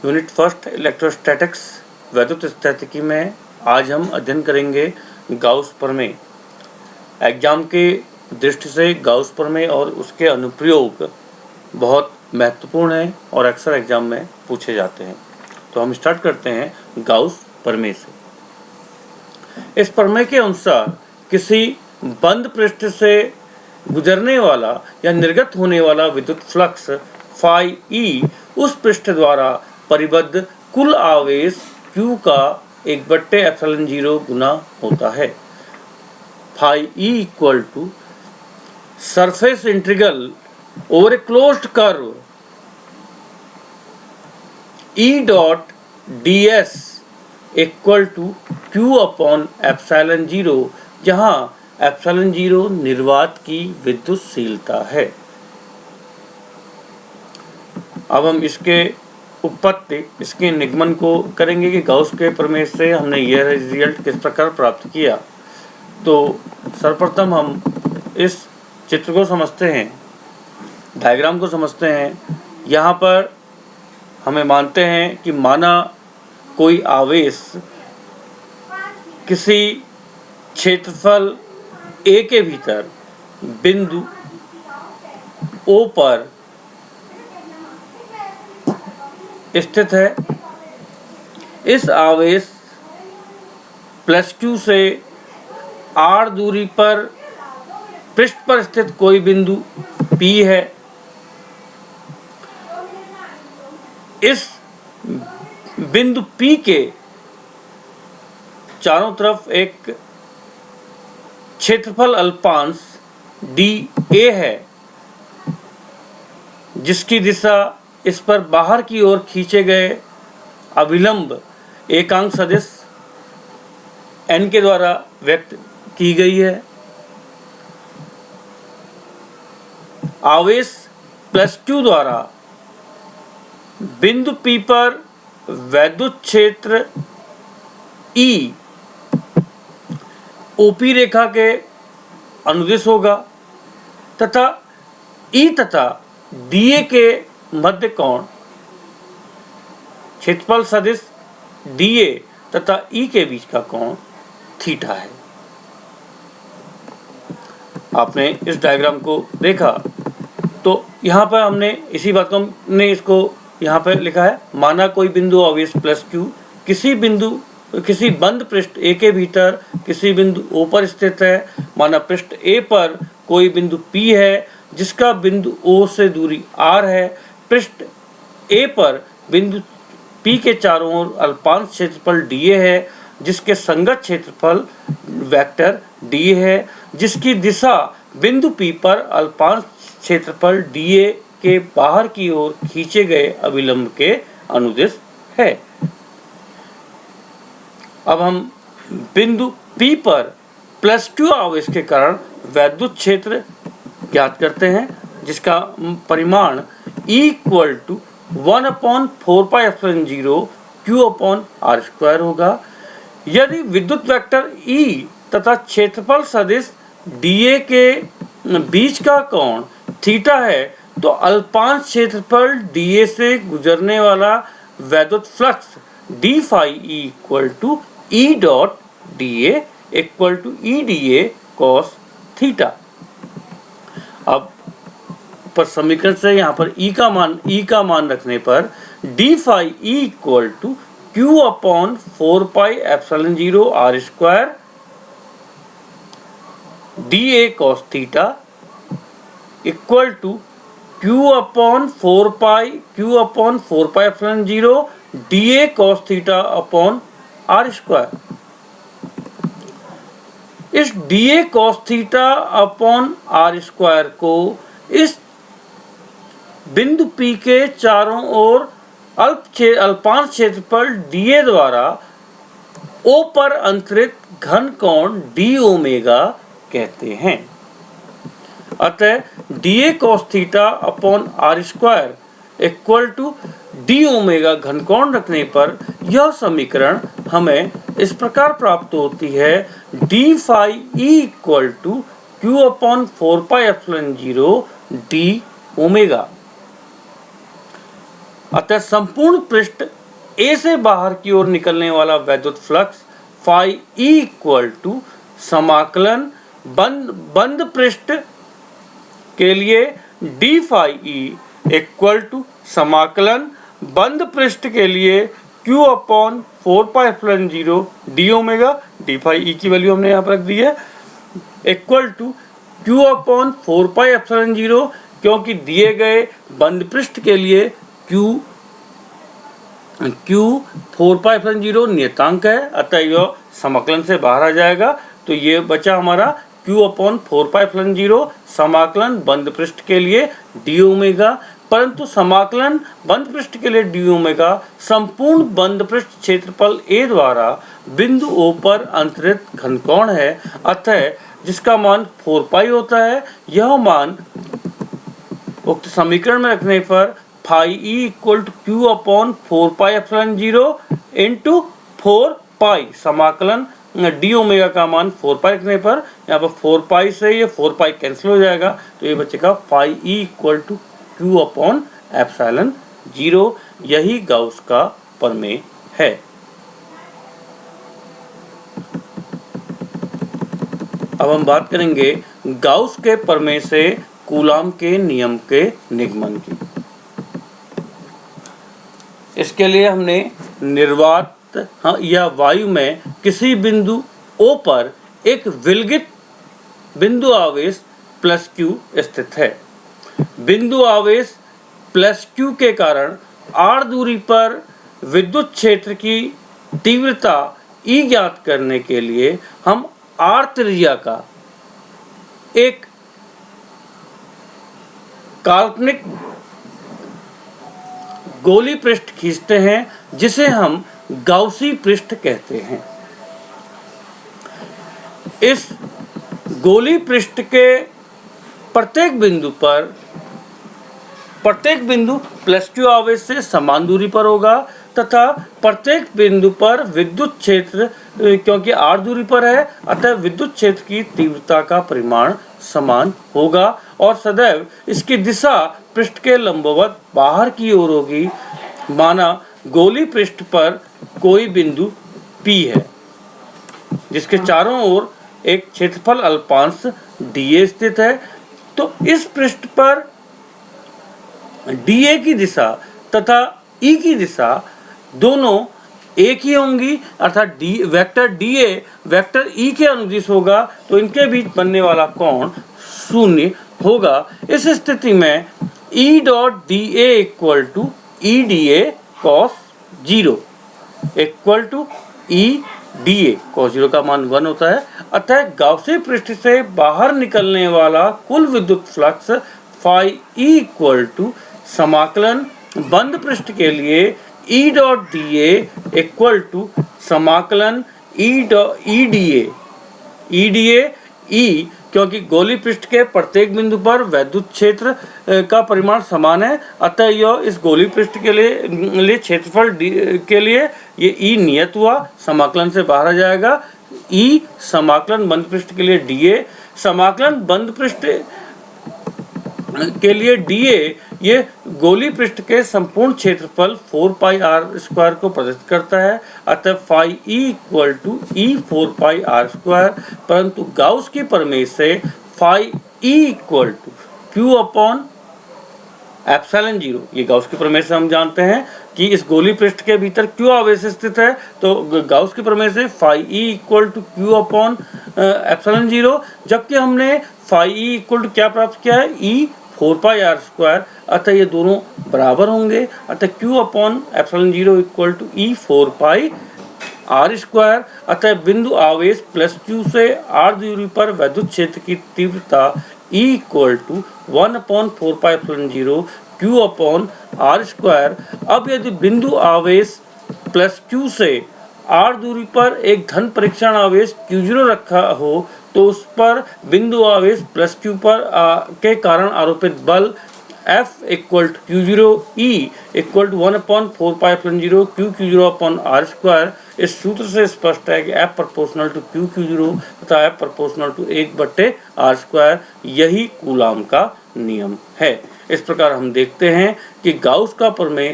Unit first electrostatics वैद्युत स्थितिकी में आज हम अध्ययन करेंगे गाउस प्रमेय। एग्जाम के दृष्टि से गाउस प्रमेय और उसके अनुप्रयोग बहुत महत्वपूर्ण है और अक्सर एग्जाम में पूछे जाते हैं। तो हम स्टार्ट करते हैं गाउस प्रमेय से। इस प्रमेय के अनुसार किसी बंद पृष्ठ से गुजरने वाला या निर्गत होने वाला विद्युत फ्लक्स फाई ई उस पृष्ठ द्वारा परिबद्ध कुल आवेश Q का 1/ε0 गुना होता है। Phi E equal to surface integral over a closed curve E dot ds equal to Q/ε0, जहाँ ε0 निर्वात की विद्युतशीलता है। अब हम इसके उत्पत्ति, इसके निगमन को करेंगे कि गाउस के प्रमेय से हमने यह रिजल्ट किस प्रकार प्राप्त किया। तो सर्वप्रथम हम इस चित्र को समझते हैं, डायग्राम को समझते हैं। यहाँ पर हमें मानते हैं कि माना कोई आवेश किसी क्षेत्रफल A के भीतर बिंदु O पर स्थित है। इस आवेश +Q से r दूरी पर पृष्ठ पर स्थित कोई बिंदु P है। इस बिंदु P के चारों तरफ एक क्षेत्रफल अल्पांश dA है, जिसकी दिशा इस पर बाहर की ओर खींचे गए अभिलंब एकांक सदिश n के द्वारा व्यक्त की गई है। आवेश +Q द्वारा बिंदु P पर वैद्युत क्षेत्र E OP रेखा के अनुदिश होगा तथा E तथा DA के मध्य कोण क्षेत्रफल सदिश DA तथा E के बीच का कोण थीटा है। आपने इस डायग्राम को देखा तो यहाँ पर हमने इसी बात को हमने इसको यहाँ पर लिखा है। माना कोई बिंदु आवेश +Q किसी बंद पृष्ठ A के भीतर किसी बिंदु O पर स्थित है। माना पृष्ठ A पर कोई बिंदु P है जिसका बिंदु O से दूरी r है। पृष्ठ A पर बिंदु P के चारों ओर अल्पांश क्षेत्रफल dA है, जिसके संगत क्षेत्रफल वेक्टर d है, जिसकी दिशा बिंदु P पर अल्पांश क्षेत्रफल dA के बाहर की ओर खींचे गए अभिलंब के अनुदिश है। अब हम बिंदु P पर +Q आवेश के कारण वैद्युत क्षेत्र ज्ञात करते हैं, जिसका परिमाण E इक्वल टू 1/4πε0 Q/r² होगा। यदि विद्युत वेक्टर E तथा क्षेत्रफल सदिश dA के बीच का कोण थीटा है, तो अल्पांश क्षेत्रफल dA से गुजरने वाला वैद्युत flux d phi E equal to E dot dA equal to EdA cos theta. अब पर समीकरण से यहाँ पर E का मान रखने पर d phi E equal to Q/4πε0 r² dA cos theta equal to Q/4πε0 dA cos theta r²। इस dA cos थीटा r² को इस बिंदु P के चारों ओर अल्पांश क्षेत्रफल dA द्वारा O पर अंतरित घन कोण d ओमेगा कहते हैं। अतः dA cos theta r² equal to d omega घन कोण रखने पर यह समीकरण हमें इस प्रकार प्राप्त होती है। d phi E equal to Q/4πε0 d omega. अतः संपूर्ण पृष्ठ ए से बाहर की ओर निकलने वाला वैद्युत flux phi E equal to समाकलन बंद पृष्ठ के लिए d phi E equal to समाकलन बंद पृष्ठ के लिए Q upon 4πε0 d omega, d phi E की वैल्यू हमने यहाँ पर रख दी है, इक्वल टू Q अपॉन 4πε0, क्योंकि दिए गए बंद पृष्ठ के लिए Q 4πε0 नियतांक है, अतः यह समाकलन से बाहर आ जाएगा। तो ये बचा हमारा Q अपॉन 4πε0 समाकलन बंद पृष्ठ के लिए डी ओमेगा, परंतु समाकलन बंद पृष्ठ के लिए डी ओमेगा संपूर्ण बंद पृष्ठ क्षेत्रफल A द्वारा बिंदु O पर अंतरित घनकोण है, अतः जिसका मान 4 पाई होता है। यह मान उक्त समीकरण में रखने पर phi E equal to Q upon 4πε0 into 4 pi, समाकलन डी ओमेगा का मान 4 पाई रखने पर यहाँ पर 4 पाई से ये 4 पाई कैंसिल हो जाएगा, तो ये बचेगा phi E equal to Q upon epsilon 0। यही गाउस का प्रमेय है। अब हम बात करेंगे गाउस के प्रमेय से कूलाम के नियम के निगमन की। इसके लिए हमने निर्वात या वायु में किसी बिंदु O पर एक विलगित बिंदु आवेश प्लस Q स्थित है। बिंदु आवेश प्लस Q के कारण r दूरी पर विद्युत क्षेत्र की तीव्रता E ज्ञात करने के लिए हम r त्रिज्या का एक काल्पनिक गोली पृष्ठ खींचते हैं, जिसे हम गाउसी पृष्ठ कहते हैं। इस गोली पृष्ठ के प्रत्येक बिंदु प्लस Q आवेश से समान दूरी पर होगा तथा प्रत्येक बिंदु पर विद्युत क्षेत्र, क्योंकि r दूरी पर है अतः विद्युत क्षेत्र की तीव्रता का परिमाण समान होगा और सदैव इसकी दिशा पृष्ठ के लंबवत बाहर की ओर होगी। माना गोली पृष्ठ पर कोई बिंदु P है जिसके चारों ओर एक क्षेत्रफल अल्पांश dA स्थित है, तो इस पृष्ठ पर dA की दिशा तथा E की दिशा दोनों एक ही होंगी, अर्थात वेक्टर dA वेक्टर E के अनुदिश होगा, तो इनके बीच बनने वाला कोण शून्य होगा। इस स्थिति में E dot dA equal to E dA cos 0 equal to E dA cos 0 का मान 1 होता है। अतः गाउसी पृष्ठ से बाहर निकलने वाला कुल विद्युत flux phi E equal to समाकलन बंद पृष्ठ के लिए E dot dA equal to समाकलन E dA E, क्योंकि गोली पृष्ठ के प्रत्येक बिंदु पर वैद्युत क्षेत्र का परिमाण समान है, अतः यह इस गोली पृष्ठ के लिए क्षेत्रफल के लिए ये E नियत हुआ, समाकलन से बाहर आ जाएगा। E समाकलन बंद पृष्ठ के लिए dA, समाकलन बंद पृष्ठ के लिए dA ये गोली पृष्ठ के संपूर्ण क्षेत्रफल 4 पाई r स्क्वायर को प्रदर्शित करता है, अतः phi E equal to E 4 pi r square. परंतु गाउस की प्रमेय से phi E equal to Q upon epsilon 0, ये गाउस की प्रमेय से हम जानते हैं कि इस गोली पृष्ठ के भीतर Q आवेश स्थित है, तो गाउस की प्रमेय से phi E equal to Q upon epsilon 0, जबकि हमने फाई E इक्वल टू क्या प्राप्त किया है, E 4 पाई r स्क्वायर, अतः ये दोनों बराबर होंगे, अतः Q upon epsilon 0 equal to E 4 pi r square. अतः बिंदु आवेश प्लस Q से r दूरी पर वैद्युत क्षेत्र की तीव्रता E equal to 1 upon 4 pi epsilon 0 Q upon r square. अब यदि बिंदु आवेश प्लस Q से r दूरी पर एक धन परीक्षण आवेश Q0 रखा हो, तो उस पर बिंदु आवेश प्लस Q पर के कारण आरोपित बल F equal to Q0 E equal to 1 upon 4 pi epsilon 0 Q0 upon r square. इस सूत्र से स्पष्ट है कि F प्रोपोर्शनल टू Q0 तथा F proportional to 1/r square, यही कूलाम का नियम है। इस प्रकार हम देखते हैं कि गाउस का प्रमेय